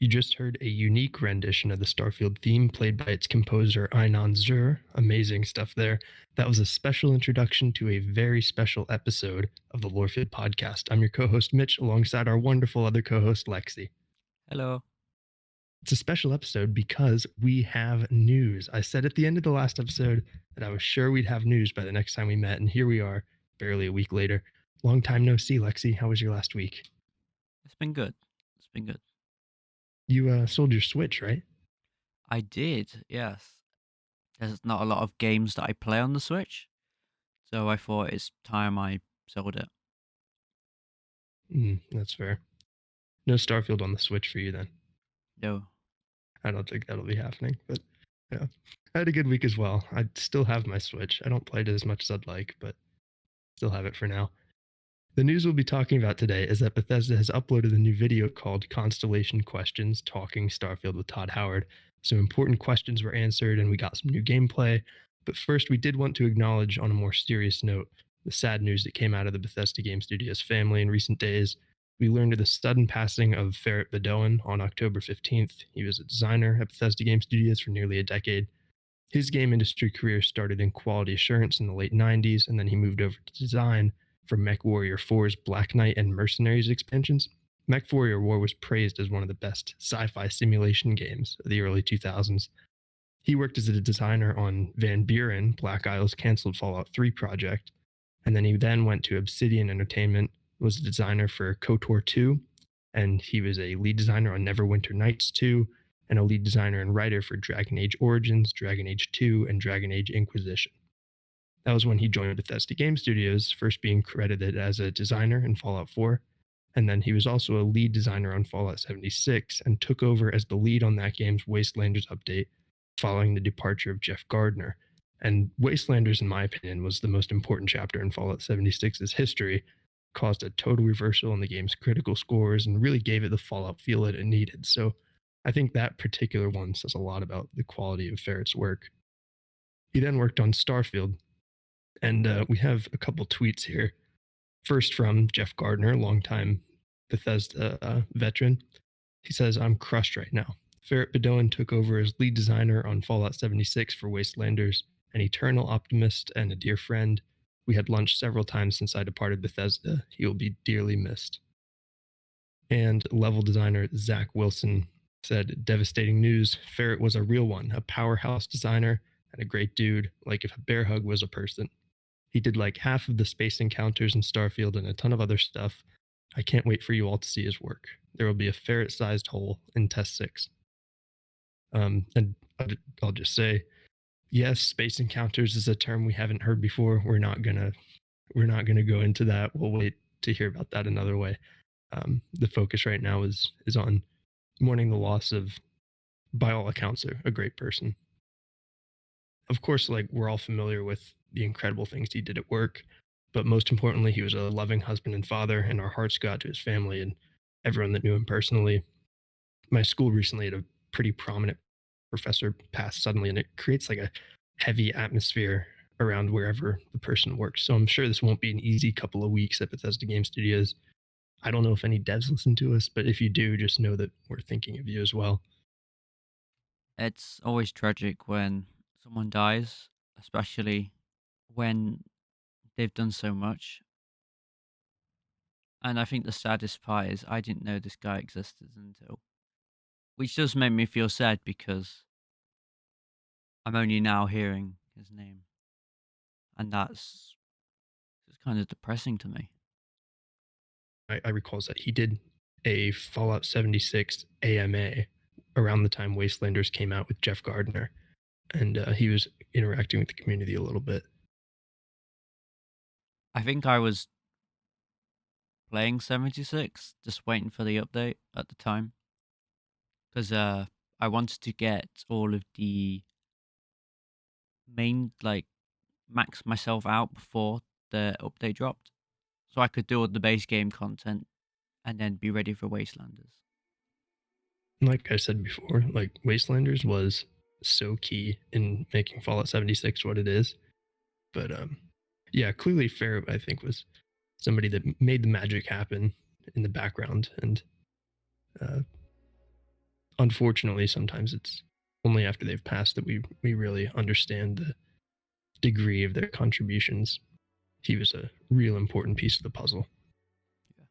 You just heard a unique rendition of the Starfield theme played by its composer Einan Zur. Amazing stuff there. That was a special introduction to a very special episode of the Lorefield podcast. I'm your co-host Mitch alongside our wonderful other co-host Lexi. Hello. It's a special episode because we have news. I said at the end of the last episode that I was sure we'd have news by the next time we met, and here we are, barely a week later. Long time no see, Lexi. How was your last week? It's been good. It's been good. You sold your Switch, right? I did, yes. There's not a lot of games that I play on the Switch, so I thought it's time I sold it. That's fair. No Starfield on the Switch for you then. No. I don't think that'll be happening, but yeah. I had a good week as well. I still have my Switch. I don't play it as much as I'd like, but still have it for now. The news we'll be talking about today is that Bethesda has uploaded a new video called Constellation Questions Talking Starfield with Todd Howard. Some important questions were answered and we got some new gameplay. But first, we did want to acknowledge, on a more serious note, the sad news that came out of the Bethesda Game Studios family in recent days. We learned of the sudden passing of Ferret Baudoin on October 15th. He was a designer at Bethesda Game Studios for nearly a decade. His game industry career started in quality assurance in the late 90s, and then he moved over to design for MechWarrior 4's Black Knight and Mercenaries expansions. MechWarrior War was praised as one of the best sci-fi simulation games of the early 2000s. He worked as a designer on Van Buren, Black Isle's canceled Fallout 3 project, and then he went to Obsidian Entertainment, was a designer for KOTOR 2, and he was a lead designer on Neverwinter Nights 2, and a lead designer and writer for Dragon Age Origins, Dragon Age 2, and Dragon Age Inquisition. That was when he joined Bethesda Game Studios, first being credited as a designer in Fallout 4, and then he was also a lead designer on Fallout 76 and took over as the lead on that game's Wastelanders update following the departure of Jeff Gardner. And Wastelanders, in my opinion, was the most important chapter in Fallout 76's history, caused a total reversal in the game's critical scores, and really gave it the Fallout feel that it needed. So I think that particular one says a lot about the quality of Ferret's work. He then worked on Starfield, and we have a couple tweets here. First from Jeff Gardner, longtime Bethesda veteran. He says, "I'm crushed right now. Ferret Baudoin took over as lead designer on Fallout 76 for Wastelanders, an eternal optimist and a dear friend. We had lunch several times since I departed Bethesda. He will be dearly missed." And level designer Zach Wilson said, "Devastating news. Ferret was a real one, a powerhouse designer and a great dude, like if a bear hug was a person. He did like half of the space encounters in Starfield and a ton of other stuff. I can't wait for you all to see his work. There will be a ferret-sized hole in Test 6. And I'll just say, yes, space encounters is a term we haven't heard before. We're not gonna go into that. We'll wait to hear about that another way. The focus right now is on mourning the loss of, by all accounts, a great person. Of course, like, we're all familiar with the incredible things he did at work, but most importantly, he was a loving husband and father, and our hearts go out to his family and everyone that knew him personally. My school recently had a pretty prominent professor pass suddenly, and it creates like a heavy atmosphere around wherever the person works. So I'm sure this won't be an easy couple of weeks at Bethesda Game Studios. I don't know if any devs listen to us, but if you do, just know that we're thinking of you as well. It's always tragic when someone dies, especially when they've done so much. And I think the saddest part is I didn't know this guy existed until, which does make me feel sad because I'm only now hearing his name. And that's just kind of depressing to me. I recall that he did a Fallout 76 AMA around the time Wastelanders came out with Jeff Gardner, and he was interacting with the community a little bit. I think I was playing 76, just waiting for the update at the time. Because I wanted to get all of the main, like, max myself out before the update dropped. So I could do all the base game content and then be ready for Wastelanders. Like I said before, like, Wastelanders was so key in making Fallout 76 what it is. But yeah, clearly Ferret, I think, was somebody that made the magic happen in the background. And unfortunately, sometimes it's only after they've passed that we really understand the degree of their contributions. He was a real important piece of the puzzle. Yeah.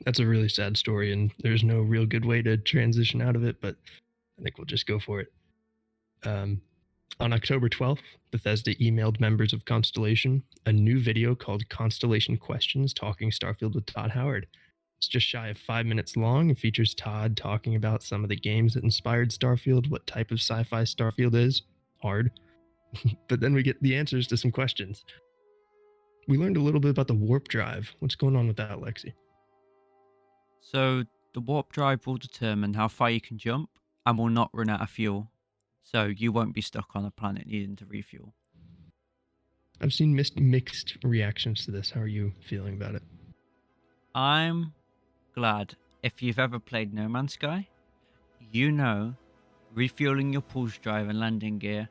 That's a really sad story, and there's no real good way to transition out of it, but I think we'll just go for it. On October 12th, Bethesda emailed members of Constellation a new video called Constellation Questions Talking Starfield with Todd Howard. It's just shy of 5 minutes long and features Todd talking about some of the games that inspired Starfield, what type of sci-fi Starfield is. Hard. But then we get the answers to some questions. We learned a little bit about the warp drive. What's going on with that, Lexi? So the warp drive will determine how far you can jump and will not run out of fuel. So you won't be stuck on a planet needing to refuel. I've seen mixed reactions to this. How are you feeling about it? I'm glad. If you've ever played No Man's Sky, you know refueling your pulse drive and landing gear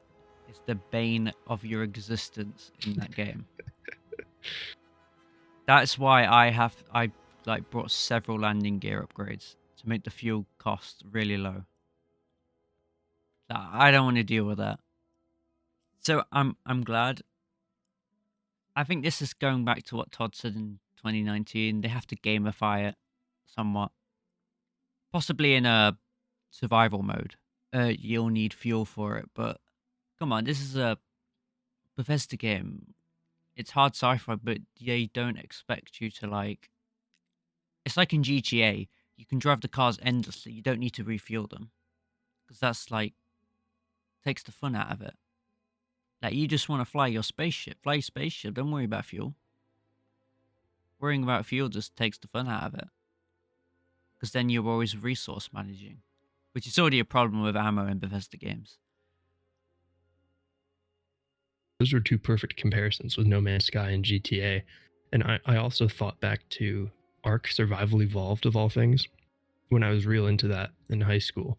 is the bane of your existence in that game. That's why I brought several landing gear upgrades to make the fuel cost really low. I don't want to deal with that. So I'm glad. I think this is going back to what Todd said in 2019. They have to gamify it somewhat. Possibly in a survival mode. You'll need fuel for it, but come on, this is a Bethesda game. It's hard sci-fi, but they don't expect you to like... It's like in GTA. You can drive the cars endlessly. You don't need to refuel them. Because that's like... takes the fun out of it. Like, you just want to fly your spaceship. Fly your spaceship, don't worry about fuel. Worrying about fuel just takes the fun out of it. Because then you're always resource managing. Which is already a problem with ammo in Bethesda games. Those were two perfect comparisons with No Man's Sky and GTA. And I also thought back to Ark Survival Evolved, of all things. When I was real into that in high school,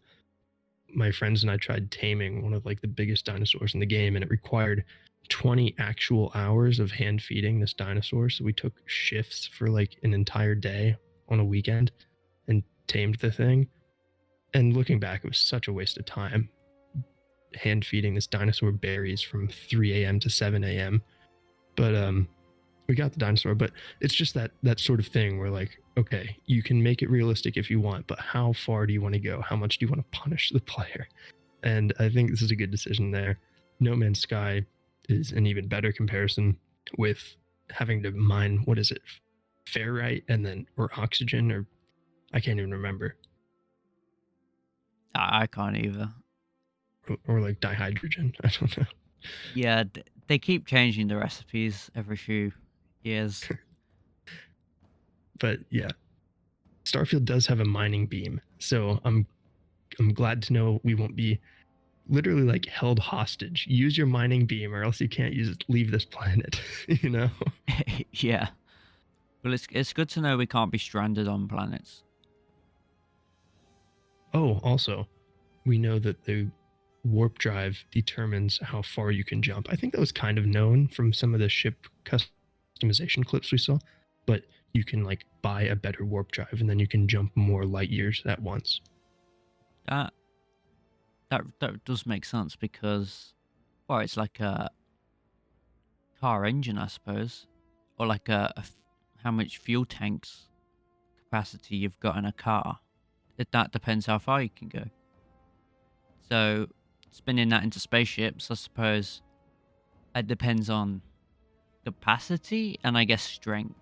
my friends and I tried taming one of like the biggest dinosaurs in the game, and it required 20 actual hours of hand feeding this dinosaur. So we took shifts for like an entire day on a weekend and tamed the thing. And looking back, it was such a waste of time hand feeding this dinosaur berries from 3 a.m. to 7 a.m. But we got the dinosaur. But it's just that sort of thing where, like, okay, you can make it realistic if you want, but how far do you want to go? How much do you want to punish the player? And I think this is a good decision there. No Man's Sky is an even better comparison with having to mine, what is it, ferrite and then, or oxygen, or I can't even remember. I can't either. Or like dihydrogen. I don't know. Yeah, they keep changing the recipes every few years. But yeah, Starfield does have a mining beam, so I'm glad to know we won't be literally like held hostage. Use your mining beam, or else you can't leave this planet. You know? Yeah. Well, it's good to know we can't be stranded on planets. Oh, also, we know that the warp drive determines how far you can jump. I think that was kind of known from some of the ship customization clips we saw, but you can like buy a better warp drive and then you can jump more light years at once. That does make sense because, well, it's like a car engine, I suppose, or like how much fuel tanks capacity you've got in a car. That depends how far you can go. So spinning that into spaceships, I suppose, it depends on capacity and I guess strength.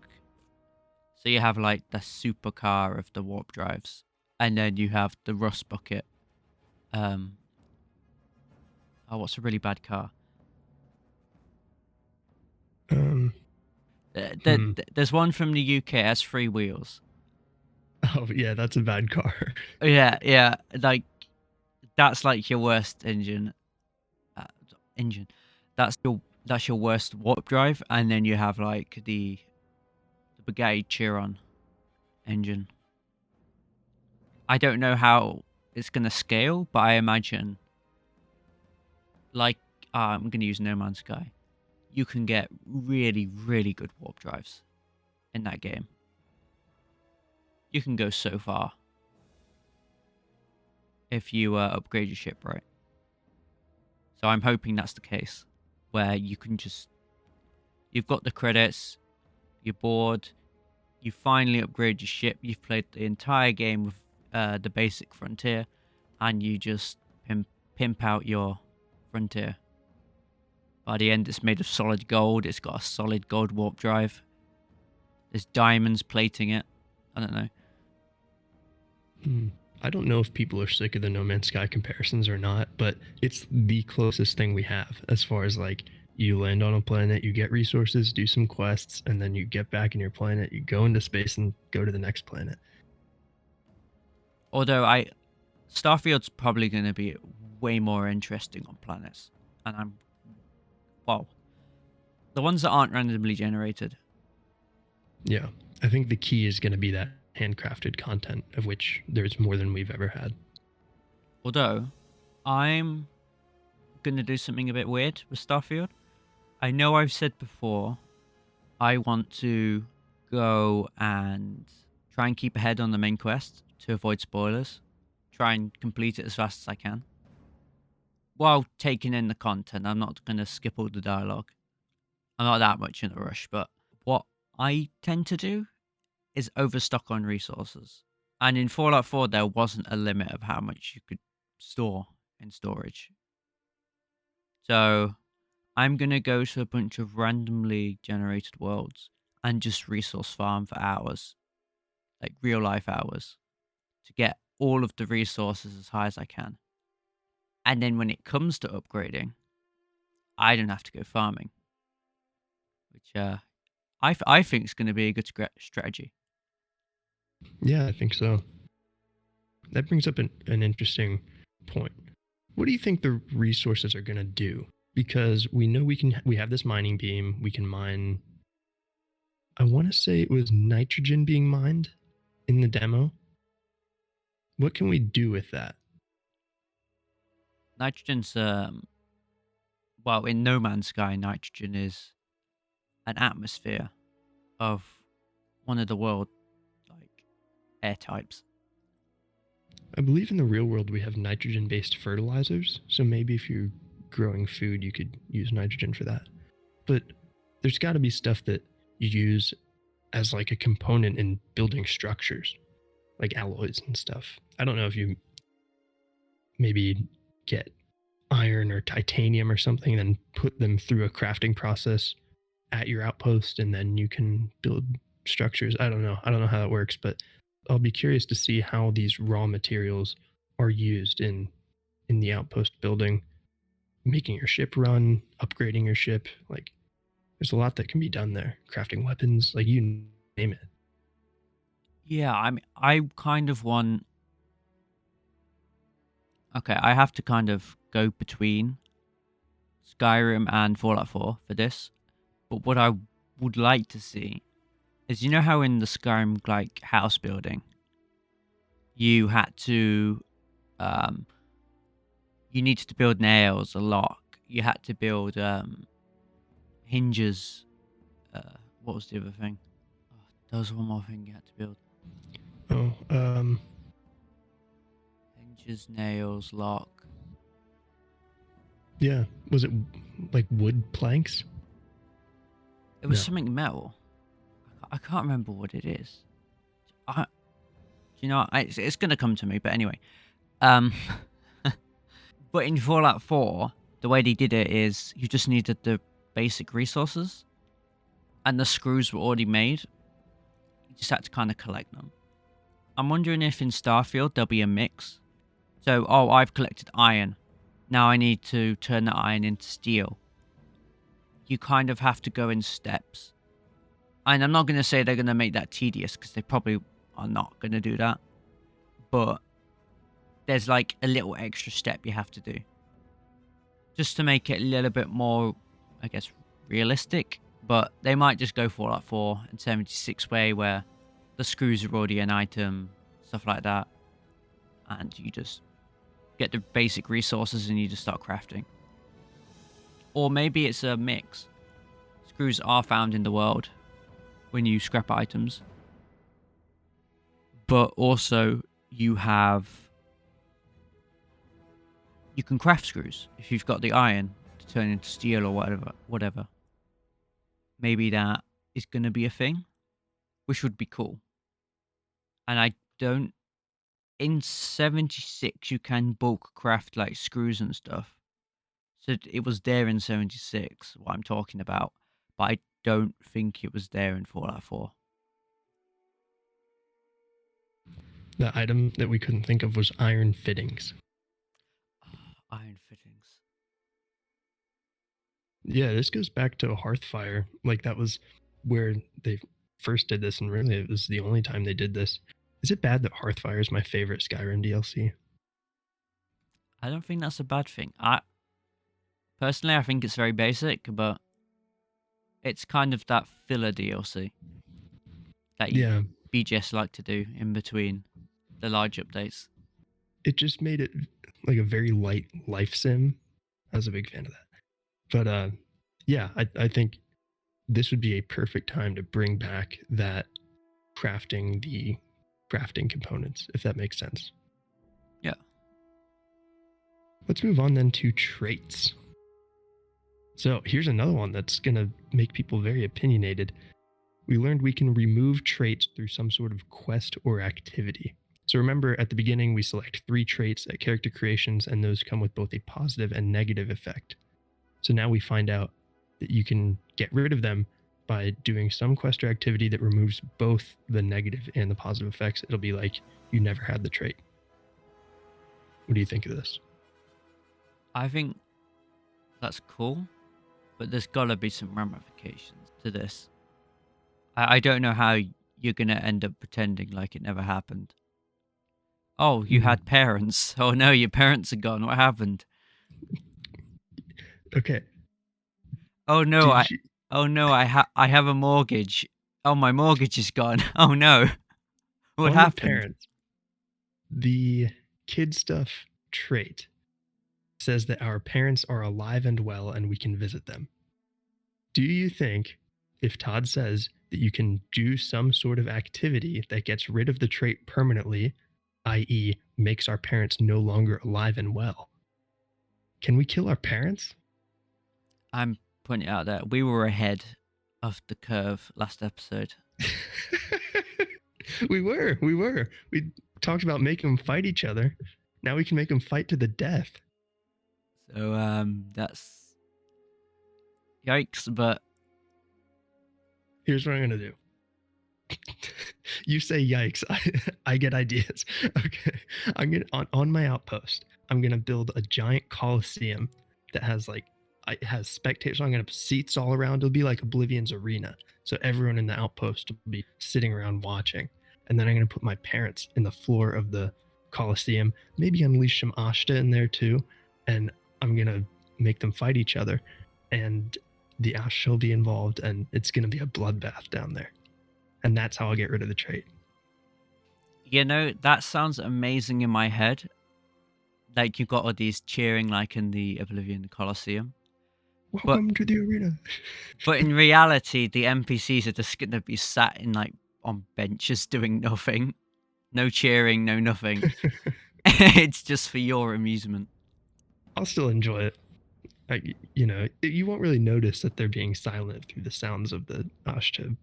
So you have like the supercar of the warp drives, and then you have the rust bucket. What's a really bad car? There's one from the UK. It has 3 wheels. Oh yeah, that's a bad car. Yeah, like that's like your worst engine. That's your worst warp drive, and then you have like the Bugatti Chiron engine. I don't know how it's gonna scale, but I imagine, like, I'm gonna use No Man's Sky. You can get really, really good warp drives in that game. You can go so far. if you upgrade your ship, right? So I'm hoping that's the case, where you can just... You've got the credits, you're bored, you finally upgrade your ship, you've played the entire game with the basic frontier, and you just pimp out your frontier. By the end, it's made of solid gold, it's got a solid gold warp drive. There's diamonds plating it. I don't know. I don't know if people are sick of the No Man's Sky comparisons or not, but it's the closest thing we have as far as like you land on a planet, you get resources, do some quests, and then you get back in your planet, you go into space and go to the next planet. Although Starfield's probably going to be way more interesting on planets. And well, the ones that aren't randomly generated. Yeah, I think the key is going to be that handcrafted content, of which there's more than we've ever had. Although, I'm going to do something a bit weird with Starfield. I know I've said before, I want to go and try and keep ahead on the main quest to avoid spoilers. Try and complete it as fast as I can. While taking in the content, I'm not going to skip all the dialogue. I'm not that much in a rush, but what I tend to do is overstock on resources. And in Fallout 4, there wasn't a limit of how much you could store in storage. So I'm going to go to a bunch of randomly generated worlds and just resource farm for hours, like real life hours, to get all of the resources as high as I can. And then when it comes to upgrading, I don't have to go farming, which I think is going to be a good strategy. Yeah, I think so. That brings up an interesting point. What do you think the resources are going to do? Because we know we have this mining beam, we can mine, I want to say it was nitrogen being mined in the demo. What can we do with that? Nitrogen's well, in No Man's Sky, nitrogen is an atmosphere of one of the world like air types. I believe in the real world we have nitrogen-based fertilizers, so maybe if you're growing food, you could use nitrogen for that. But there's got to be stuff that you use as like a component in building structures, like alloys and stuff. I don't know if you maybe get iron or titanium or something, then put them through a crafting process at your outpost, and then you can build structures. I don't know how that works, but I'll be curious to see how these raw materials are used in the outpost building, making your ship run, upgrading your ship. Like, there's a lot that can be done there. Crafting weapons, like you name it. Yeah, I mean, I kind of want... Okay, I have to kind of go between Skyrim and Fallout 4 for this. But what I would like to see is, you know how in the Skyrim like house building, you had to you needed to build nails, a lock. You had to build hinges. What was the other thing? Oh, there was one more thing you had to build. Oh, hinges, nails, lock. Yeah, was it like wood planks? It was No. something metal. I can't remember what it is. You know, it's gonna come to me. But anyway, but in Fallout 4, the way they did it is you just needed the basic resources, and the screws were already made. You just had to kind of collect them. I'm wondering if in Starfield there'll be a mix. So, I've collected iron. Now I need to turn that iron into steel. You kind of have to go in steps. And I'm not going to say they're going to make that tedious, because they probably are not going to do that. But there's like a little extra step you have to do, just to make it a little bit more, I guess, realistic. But they might just go Fallout 4 and 76 way, where the screws are already an item, stuff like that. And you just get the basic resources and you just start crafting. Or maybe it's a mix. Screws are found in the world when you scrap items. But also you have you can craft screws if you've got the iron to turn into steel or whatever. Maybe that is going to be a thing, which would be cool. And I don't. In 76, you can bulk craft like screws and stuff. So it was there in 76, what I'm talking about. But I don't think it was there in Fallout 4. The item that we couldn't think of was iron fittings. Iron fittings. Yeah, this goes back to Hearthfire. Like, that was where they first did this, and really it was the only time they did this. Is it bad that Hearthfire is my favorite Skyrim DLC? I don't think that's a bad thing. Personally, I think it's very basic, but it's kind of that filler DLC that Yeah, BGS like to do in between the large updates. it just made it like a very light life sim. I was a big fan of that. But yeah, I think this would be a perfect time to bring back the crafting components, if that makes sense. Yeah. Let's move on then to traits. So here's another one that's going to make people very opinionated. We learned we can remove traits through some sort of quest or activity. So remember, at the beginning, we select 3 traits at character creations, and those come with both a positive and negative effect. So now we find out that you can get rid of them by doing some quest or activity that removes both the negative and the positive effects. It'll be like you never had the trait. What do you think of this? I think that's cool, but there's gotta be some ramifications to this. I don't know how you're gonna end up pretending like it never happened. Oh, you had parents. Oh no, your parents are gone. What happened? Okay. Oh no, I have a mortgage. Oh, my mortgage is gone. Oh no. What On the happened? parents, the kid stuff trait says that our parents are alive and well and we can visit them. Do you think if Todd says that you can do some sort of activity that gets rid of the trait permanently, i.e., makes our parents no longer alive and well, can we kill our parents? I'm putting it out there. We were ahead of the curve last episode. We were. We talked about making them fight each other. Now we can make them fight to the death. So that's yikes, but Here's what I'm gonna do. You say yikes, I get ideas. Okay, I'm gonna on my outpost, I'm gonna build a giant coliseum that has it has spectators. So I'm gonna have seats all around. It'll be like Oblivion's arena, so everyone in the outpost will be sitting around watching. And then I'm gonna put my parents in the floor of the coliseum. Maybe unleash some Ashta in there too, and I'm gonna make them fight each other. And the Ashta will be involved, and it's gonna be a bloodbath down there. And that's how I'll get rid of the trait. you know, that sounds amazing in my head. Like you've got all these cheering like in the Oblivion Colosseum. Welcome to the arena. But in reality, the NPCs are just gonna be sat in like on benches doing nothing. No cheering, no nothing. It's just for your amusement. I'll still enjoy it. You won't really notice that they're being silent through the sounds of the Ashta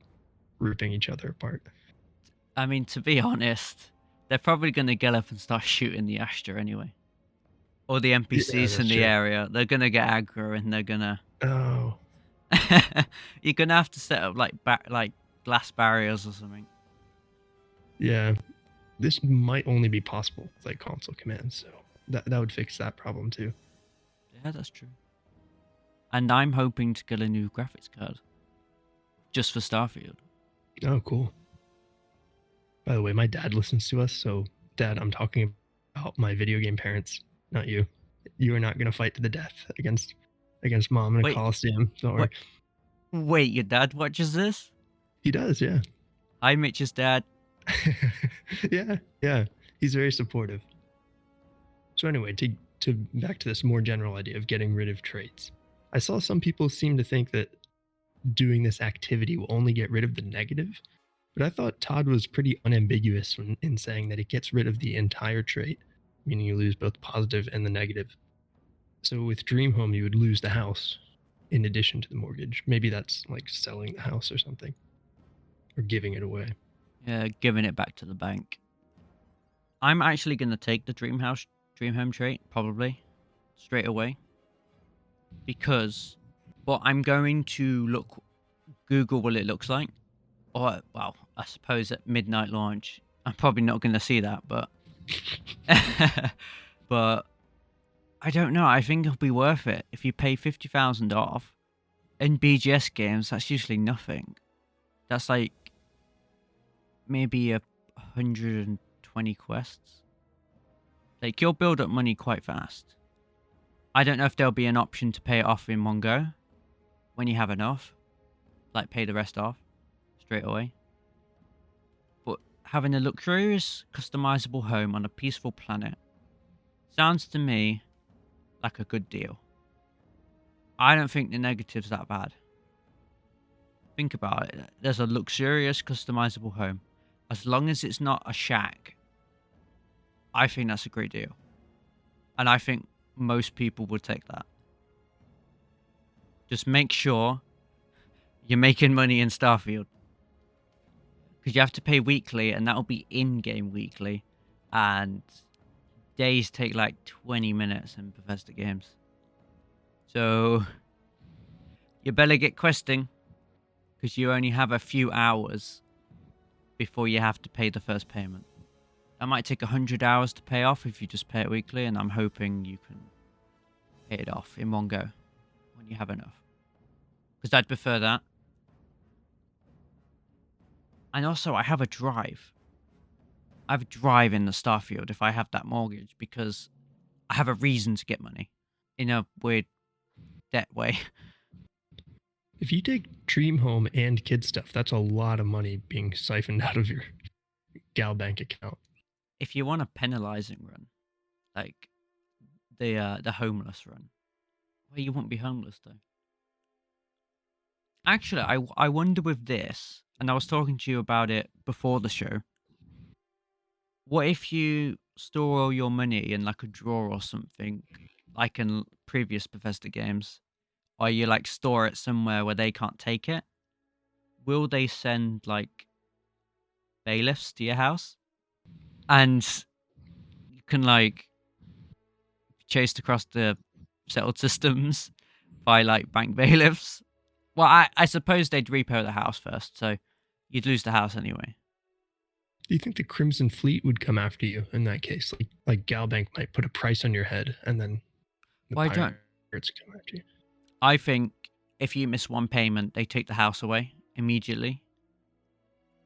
ripping each other apart. I mean, to be honest, they're probably going to get up and start shooting the Ashta anyway. Or the NPCs in the area. They're going to get aggro and they're going to... Oh. You're going to have to set up like glass barriers or something. Yeah. This might only be possible with like console commands, so that would fix that problem too. Yeah, that's true. And I'm hoping to get a new graphics card. Just for Starfield. Oh, cool. By the way, my dad listens to us, so Dad, I'm talking about my video game parents, not you. You are not going to fight to the death against Mom in a coliseum. Don't worry. Wait, your dad watches this? He does, yeah. Hi, Mitch's dad. Yeah. He's very supportive. So anyway, to back to this more general idea of getting rid of traits. I saw some people seem to think that doing this activity will only get rid of the negative, but I thought Todd was pretty unambiguous in saying that it gets rid of the entire trait, meaning you lose both positive and the negative. So with Dream Home, you would lose the house in addition to the mortgage. Maybe that's like selling the house or something, or giving it away. Yeah, giving it back to the bank. I'm actually going to take the dream home trait probably straight away, because what I'm going to Google what it looks like. Or, well, I suppose at midnight launch, I'm probably not going to see that, but but I don't know. I think it'll be worth it if you pay 50,000 off. In BGS games, that's usually nothing. That's like maybe 120 quests. Like, you'll build up money quite fast. I don't know if there'll be an option to pay it off in one go when you have enough. Like, pay the rest off straight away. But having a luxurious, customizable home on a peaceful planet sounds to me like a good deal. I don't think the negative's that bad. Think about it. There's a luxurious, customizable home. As long as it's not a shack, I think that's a great deal. And I think most people would take that. Just make sure you're making money in Starfield. Because you have to pay weekly, and that'll be in-game weekly. And days take like 20 minutes in Bethesda games. So you better get questing, because you only have a few hours before you have to pay the first payment. That might take 100 hours to pay off if you just pay it weekly, and I'm hoping you can pay it off in one go when you have enough. Because I'd prefer that. And also, I have a drive. I have a drive in the Starfield if I have that mortgage, because I have a reason to get money in a weird debt way. If you take Dream Home and kid stuff, that's a lot of money being siphoned out of your gal bank account. If you want a penalizing run, like the homeless run, well, you won't be homeless though. Actually, I wonder with this, and I was talking to you about it before the show. What if you store all your money in like a drawer or something, like in previous Bethesda games, or you like store it somewhere where they can't take it? Will they send like bailiffs to your house? And you can like be chased across the settled systems by like bank bailiffs. Well, I suppose they'd repo the house first, so you'd lose the house anyway. Do you think the Crimson Fleet would come after you in that case? Like Galbank might put a price on your head, and then the Well, I don't. pirates come after you. I think if you miss one payment, they take the house away immediately,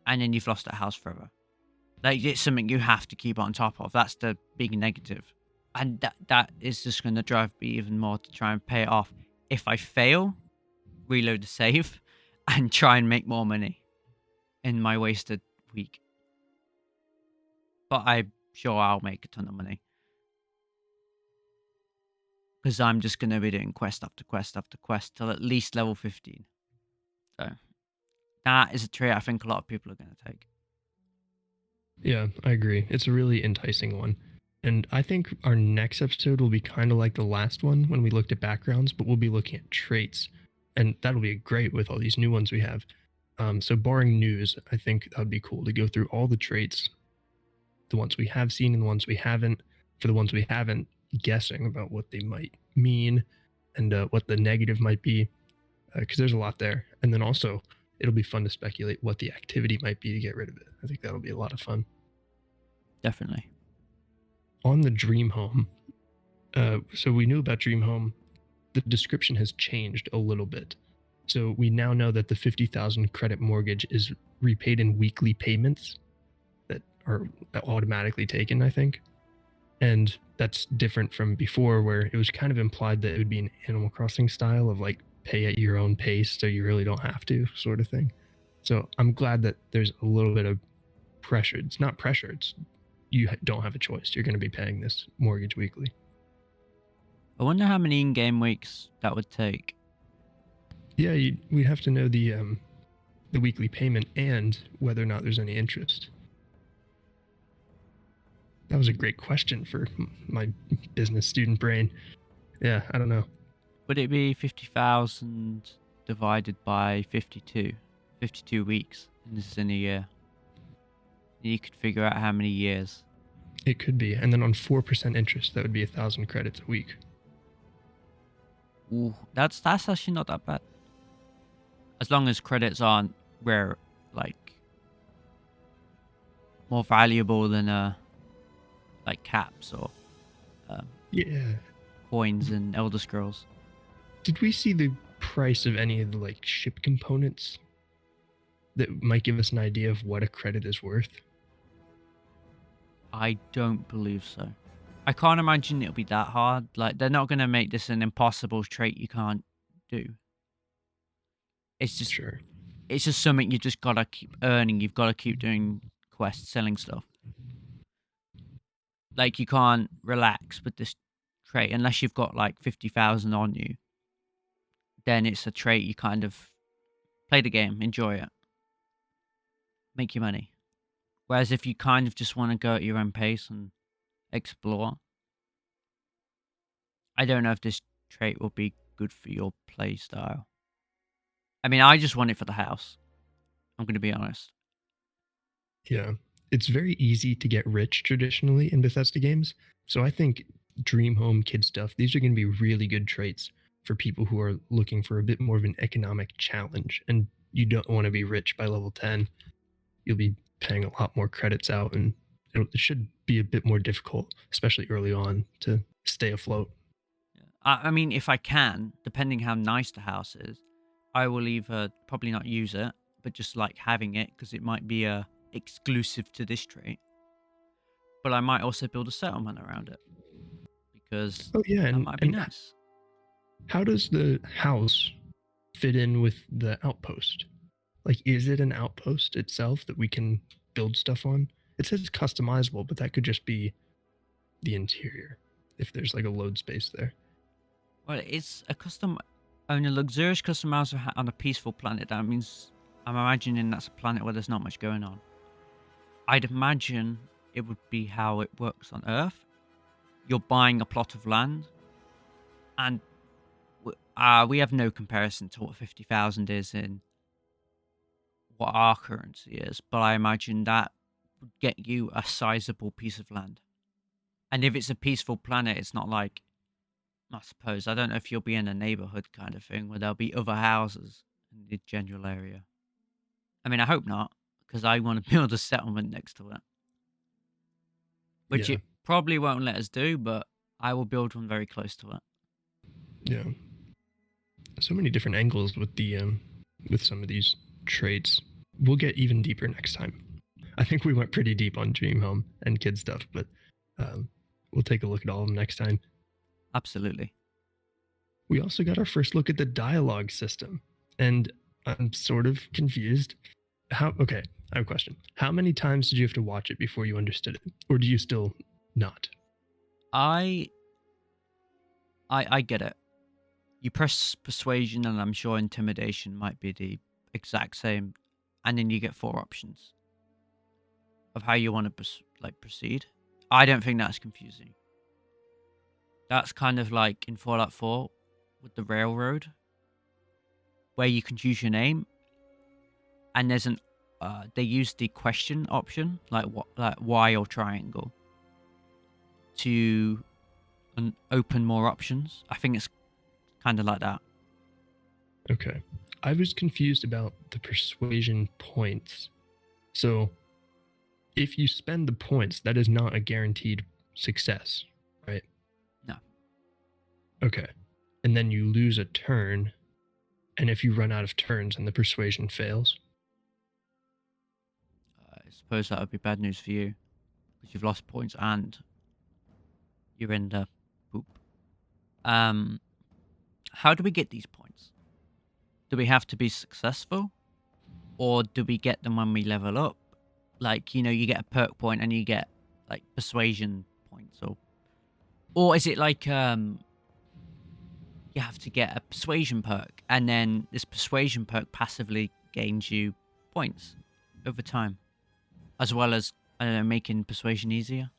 and then you've lost that house forever. Like, it's something you have to keep on top of. That's the big negative, and that is just going to drive me even more to try and pay it off. If I fail, reload the save, and try and make more money in my wasted week. But I'm sure I'll make a ton of money, because I'm just going to be doing quest after quest after quest till at least level 15. So that is a trait I think a lot of people are going to take. Yeah, I agree. It's a really enticing one. And I think our next episode will be kind of like the last one when we looked at backgrounds, but we'll be looking at traits. And that'll be great with all these new ones we have. So barring news, I think that would be cool to go through all the traits, the ones we have seen and the ones we haven't. For the ones we haven't, guessing about what they might mean and what the negative might be, because there's a lot there. And then also, it'll be fun to speculate what the activity might be to get rid of it. I think that'll be a lot of fun. Definitely. On the Dream Home, so we knew about Dream Home. The description has changed a little bit. So we now know that the 50,000 credit mortgage is repaid in weekly payments that are automatically taken, I think. And that's different from before, where it was kind of implied that it would be an Animal Crossing style of like pay at your own pace, so you really don't have to, sort of thing. So I'm glad that there's a little bit of pressure. It's not pressure, it's you don't have a choice. You're going to be paying this mortgage weekly. I wonder how many in-game weeks that would take. Yeah, we have to know the weekly payment and whether or not there's any interest. That was a great question for my business student brain. Yeah, I don't know. Would it be 50,000 divided by 52? 52 weeks, and this is in a year. You could figure out how many years. It could be. And then on 4% interest, that would be 1,000 credits a week. Ooh, that's actually not that bad. As long as credits aren't rare, like more valuable than like caps or Yeah. coins in Elder Scrolls. Did we see the price of any of the like ship components that might give us an idea of what a credit is worth? I don't believe so. I can't imagine it'll be that hard. Like, they're not going to make this an impossible trait you can't do. It's just Sure. it's just something you just gotta keep earning. You've got to keep doing quests, selling stuff. Like, you can't relax with this trait unless you've got like 50,000 on you. Then it's a trait you kind of play the game, enjoy it, make your money. Whereas if you kind of just want to go at your own pace and explore, I don't know if this trait will be good for your play style. I mean, I just want it for the house. I'm going to be honest. Yeah. It's very easy to get rich traditionally in Bethesda games. So I think Dream Home, Kid Stuff, these are going to be really good traits for people who are looking for a bit more of an economic challenge. And you don't want to be rich by level 10. You'll be paying a lot more credits out, and it should be a bit more difficult, especially early on, to stay afloat. I mean, if I can, depending how nice the house is, I will either probably not use it, but just like having it because it might be exclusive to this trait. But I might also build a settlement around it because Oh yeah, that might be and nice. how does the house fit in with the outpost? Like, is it an outpost itself that we can build stuff on? It says it's customizable, but that could just be the interior if there's like a load space there. Well, it's a on a luxurious custom house on a peaceful planet. That means I'm imagining that's a planet where there's not much going on. I'd imagine it would be how it works on Earth. You're buying a plot of land, and we have no comparison to what 50,000 is in what our currency is, but I imagine that would get you a sizable piece of land. And if it's a peaceful planet, it's not like, I suppose, I don't know if you'll be in a neighborhood kind of thing where there'll be other houses in the general area. I mean, I hope not, because I want to build a settlement next to it. Which Yeah, it probably won't let us do, but I will build one very close to it. yeah. So many different angles with some of these traits. We'll get even deeper next time. I think we went pretty deep on Dream Home and Kid Stuff, but we'll take a look at all of them next time. Absolutely. We also got our first look at the dialogue system, and I'm sort of confused. Okay, I have a question. How many times did you have to watch it before you understood it? Or do you still not? I get it. You press persuasion, and I'm sure intimidation might be the exact same, and then you get 4 options of how you want to proceed. I don't think that's confusing. That's kind of like in Fallout 4 with the railroad, where you can choose your name, and there's they use the question option, like Y or triangle, to open more options. I think it's kind of like that. Okay. I was confused about the persuasion points. So, if you spend the points, that is not a guaranteed success, right? No. Okay. And then you lose a turn, and if you run out of turns and the persuasion fails. I suppose that would be bad news for you, because you've lost points and you're in the poop. How do we get these points? Do we have to be successful, or do we get them when we level up? Like, you get a perk point and you get like persuasion points, or is it like you have to get a persuasion perk, and then this persuasion perk passively gains you points over time, as well as, I don't know, making persuasion easier?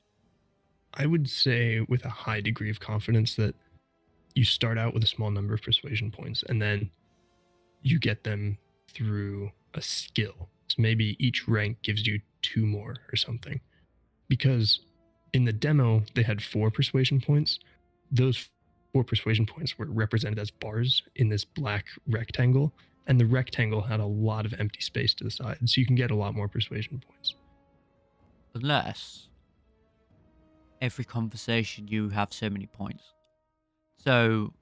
I would say with a high degree of confidence that you start out with a small number of persuasion points, and then you get them through a skill. So maybe each rank gives you 2 more or something. Because in the demo, they had 4 persuasion points. Those 4 persuasion points were represented as bars in this black rectangle, and the rectangle had a lot of empty space to the side, so you can get a lot more persuasion points. Unless every conversation you have so many points. So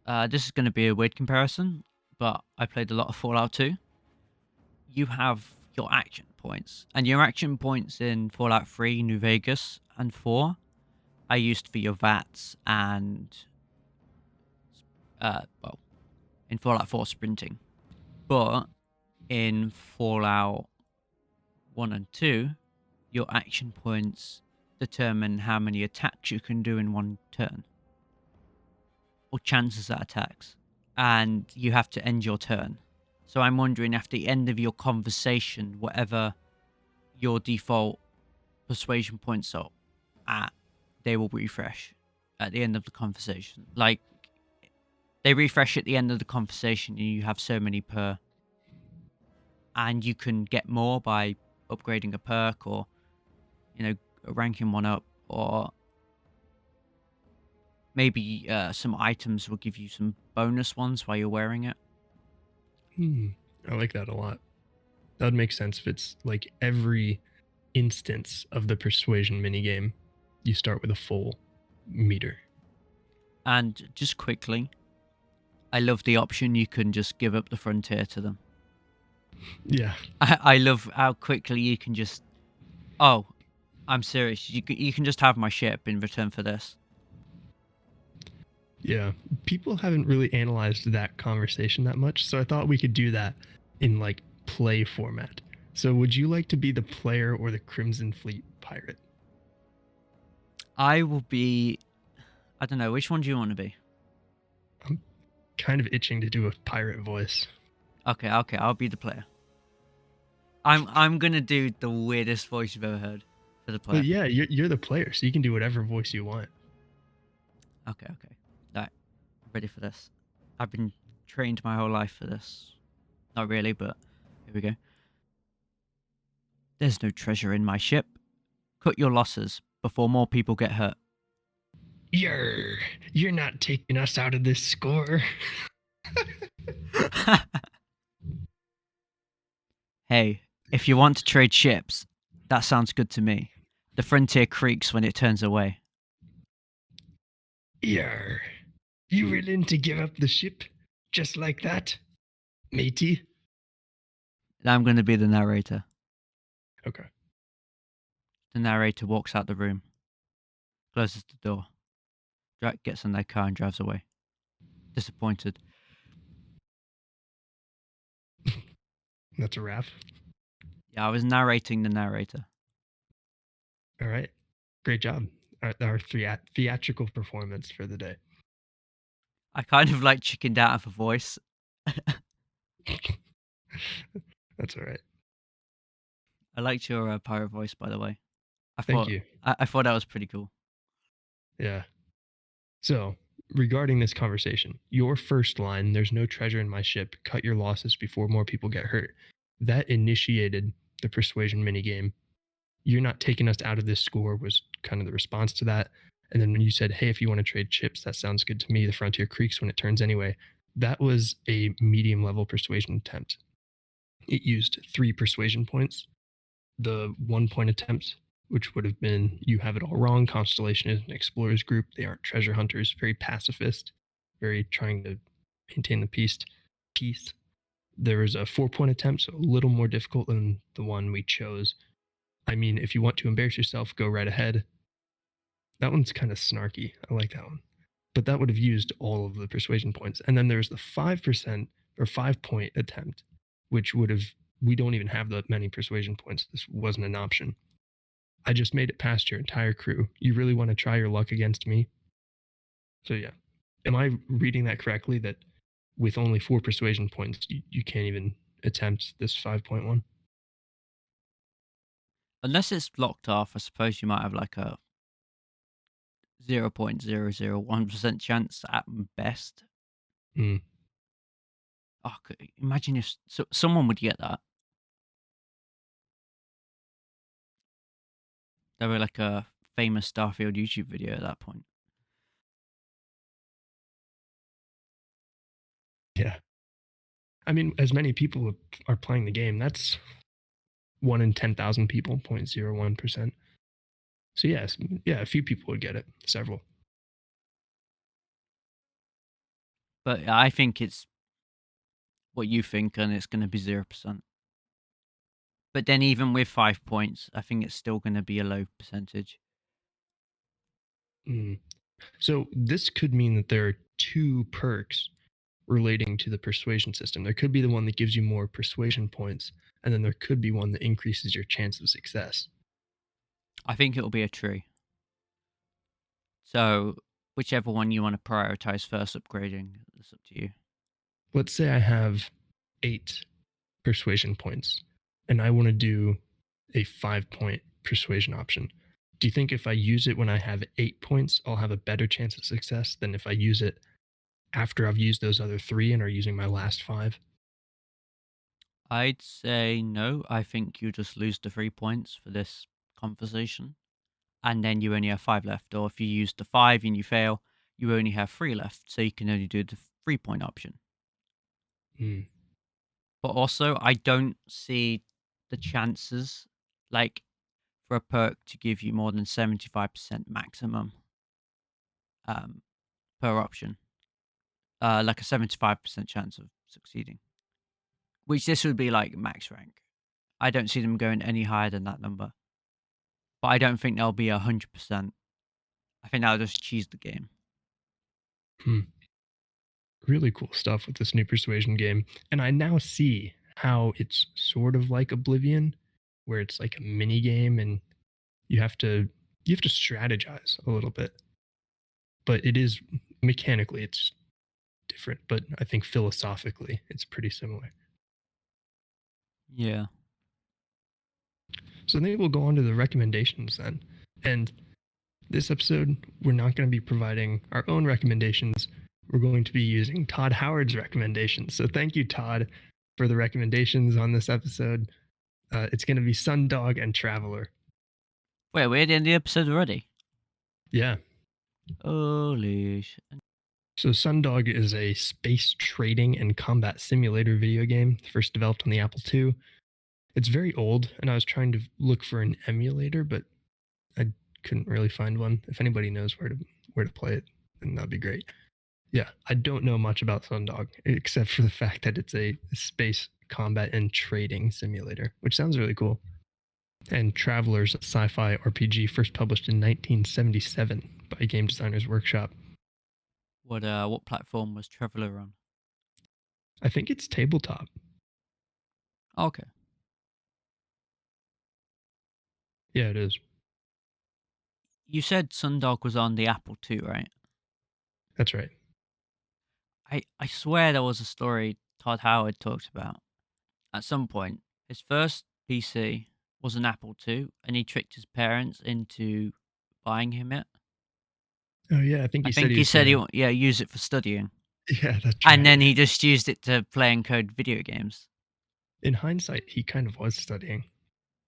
this is going to be a weird comparison, but I played a lot of Fallout 2. You have your action points, and your action points in Fallout 3, New Vegas, and 4 are used for your VATs and, well, in Fallout 4, sprinting. But in Fallout 1 and 2, your action points determine how many attacks you can do in one turn, or chances at attacks, and you have to end your turn. So I'm wondering, after the end of your conversation, whatever your default persuasion points are at, they will refresh at the end of the conversation. Like, they refresh at the end of the conversation, and you have so many per, and you can get more by upgrading a perk, or ranking one up, or maybe some items will give you some bonus ones while you're wearing it. I like that a lot. That would make sense if it's like every instance of the persuasion minigame, you start with a full meter. And just quickly, I love the option you can just give up the frontier to them. Yeah. I love how quickly you can just, oh, I'm serious. You can just have my ship in return for this. Yeah. People haven't really analyzed that conversation that much, so I thought we could do that in like play format. So would you like to be the player or the Crimson Fleet pirate? I will be, I don't know, which one do you want to be? I'm kind of itching to do a pirate voice. Okay, I'll be the player. I'm gonna do the weirdest voice you've ever heard for the player. But yeah, you're the player, so you can do whatever voice you want. Okay. Right, ready for this. I've been trained my whole life for this. Not really, but here we go. There's no treasure in my ship. Cut your losses before more people get hurt. You're not taking us out of this score. Hey, if you want to trade ships, that sounds good to me. The frontier creaks when it turns away. You willing to give up the ship just like that, matey? Now I'm going to be the narrator. Okay. The narrator walks out the room, closes the door. Drac gets in their car and drives away. Disappointed. That's a wrap. Yeah, I was narrating the narrator. All right. Great job. Our theatrical performance for the day. I kind of like chickened out of a voice. That's all right. I liked your pirate voice, by the way. Thank you. I thought that was pretty cool. Yeah. So, regarding this conversation, your first line, there's no treasure in my ship, cut your losses before more people get hurt. That initiated the persuasion minigame. You're not taking us out of this score was kind of the response to that. And then when you said, hey, if you want to trade chips, that sounds good to me. The frontier creaks when it turns anyway. That was a medium level persuasion attempt. It used 3 persuasion points. The 1 point attempt, which would have been you have it all wrong. Constellation is an explorers group. They aren't treasure hunters. Very pacifist. Very trying to maintain the peace. There was a 4 point attempt, so a little more difficult than the one we chose. I mean, if you want to embarrass yourself, go right ahead. That one's kind of snarky. I like that one. But that would have used all of the persuasion points. And then there's the 5% or 5 point attempt, which would have, we don't even have that many persuasion points. This wasn't an option. I just made it past your entire crew. You really want to try your luck against me? So yeah. Am I reading that correctly, that with only 4 persuasion points, you can't even attempt this 5.1? Unless it's blocked off, I suppose you might have like a 0.001% chance at best. Mm. Oh, imagine if someone would get that. They were like a famous Starfield YouTube video at that point. Yeah. I mean, as many people are playing the game, that's 1 in 10,000 people, 0.01%. So yes, yeah, a few people would get it, several. But I think it's what you think, and it's going to be 0%. But then even with 5 points, I think it's still going to be a low percentage. Mm. So this could mean that there are two perks relating to the persuasion system. There could be the one that gives you more persuasion points, and then there could be one that increases your chance of success. I think it'll be a tree. So whichever one you want to prioritize first upgrading, it's up to you. Let's say I have 8 persuasion points, and I want to do a 5-point persuasion option. Do you think if I use it when I have 8 points, I'll have a better chance of success than if I use it after I've used those other 3 and are using my last 5? I'd say no. I think you just lose the 3 points for this conversation. And then you only have 5 left. Or if you use the 5 and you fail, you only have 3 left. So you can only do the 3-point option. Mm. But also, I don't see the chances, like, for a perk to give you more than 75% maximum per option. Like a 75% chance of succeeding. Which this would be like max rank. I don't see them going any higher than that number. But I don't think they'll be 100%. I think that'll just cheese the game. Hmm. Really cool stuff with this new persuasion game. And I now see how it's sort of like Oblivion, where it's like a mini game and you have to strategize a little bit. But it is mechanically it's different, but I think philosophically it's pretty similar. Yeah. So maybe we'll go on to the recommendations then. And this episode, we're not going to be providing our own recommendations. We're going to be using Todd Howard's recommendations. So thank you, Todd, for the recommendations on this episode. It's going to be Sundog and Traveler. Wait, we're at the end of the episode already? Yeah. Holy shit. So Sundog is a space trading and combat simulator video game, first developed on the Apple II. It's very old, and I was trying to look for an emulator, but I couldn't really find one. If anybody knows where to play it, then that'd be great. Yeah, I don't know much about Sundog, except for the fact that it's a space combat and trading simulator, which sounds really cool. And Traveler's a sci-fi RPG first published in 1977 by Game Designers Workshop. What platform was Traveler on? I think it's tabletop. Okay. Yeah, it is. You said Sundog was on the Apple II, right? That's right. I swear there was a story Todd Howard talked about. At some point, his first PC was an Apple II, and he tricked his parents into buying him it. Oh yeah, I think I he think said he said use it for studying. Yeah, that's right. And then he just used it to play and code video games. In hindsight, he kind of was studying.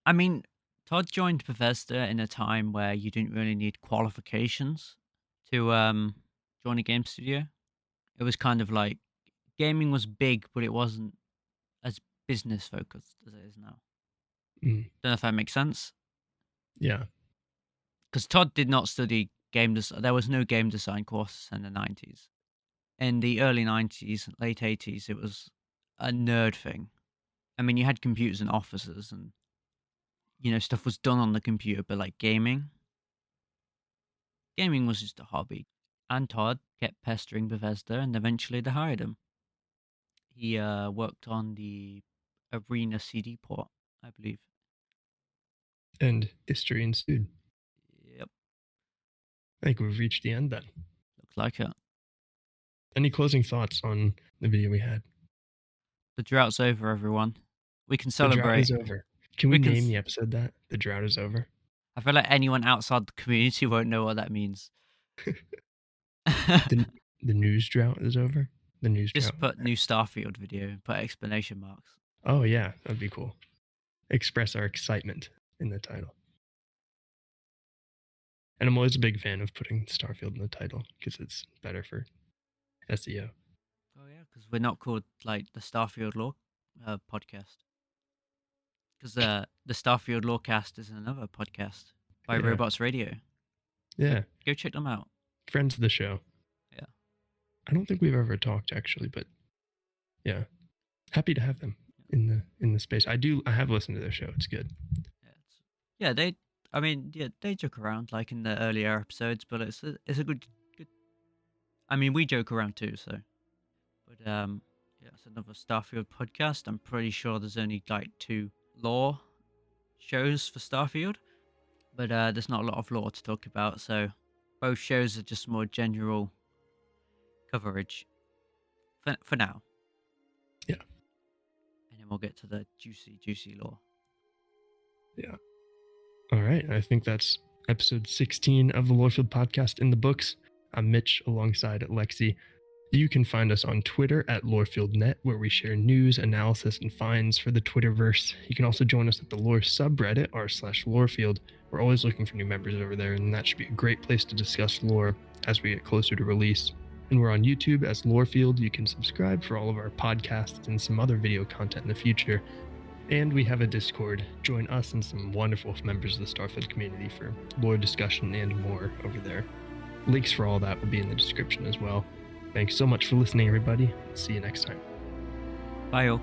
I mean, Todd joined Bethesda in a time where you didn't really need qualifications to join a game studio. It was kind of like gaming was big, but it wasn't as business focused as it is now. Mm. Don't know if that makes sense. Yeah. Because Todd did not study game design. There was no game design course in the 90s. In the early 90s, late 80s, it was a nerd thing. I mean, you had computers in offices and, stuff was done on the computer, but like gaming was just a hobby. And Todd kept pestering Bethesda, and eventually they hired him. He worked on the Arena CD port, I believe. And history ensued. Yep. I think we've reached the end then. Looks like it. Any closing thoughts on the video we had? The drought's over, everyone. We can celebrate. The drought is over. Can we name the episode that? The drought is over? I feel like anyone outside the community won't know what that means. The the news drought is over. The news drought. Just put new Starfield video, put exclamation marks. Oh yeah, that'd be cool. Express our excitement in the title. And I'm always a big fan of putting Starfield in the title because it's better for SEO. Oh yeah, because we're not called like the Starfield Law podcast. Because the Starfield Lawcast is another podcast by Yeah. Robots Radio. Yeah. Go check them out. Friends of the show. Yeah. I don't think we've ever talked actually, but yeah. Happy to have them in the space. I have listened to their show. It's good. Yeah, they joke around like in the earlier episodes, but it's a good. I mean, we joke around too, so. But yeah, it's another Starfield podcast. I'm pretty sure there's only like 2 lore shows for Starfield, but there's not a lot of lore to talk about. So both shows are just more general coverage for now. Yeah. And then we'll get to the juicy lore. Yeah. All right. I think that's episode 16 of the Lorefield podcast in the books. I'm Mitch alongside Lexi. You can find us on Twitter at LorefieldNet, where we share news, analysis, and finds for the Twitterverse. You can also join us at the Lore subreddit, r/Lorefield. We're always looking for new members over there, and that should be a great place to discuss lore as we get closer to release. And we're on YouTube as Lorefield. You can subscribe for all of our podcasts and some other video content in the future. And we have a Discord. Join us and some wonderful members of the Starfield community for lore discussion and more over there. Links for all that will be in the description as well. Thanks so much for listening, everybody. See you next time. Bye, all.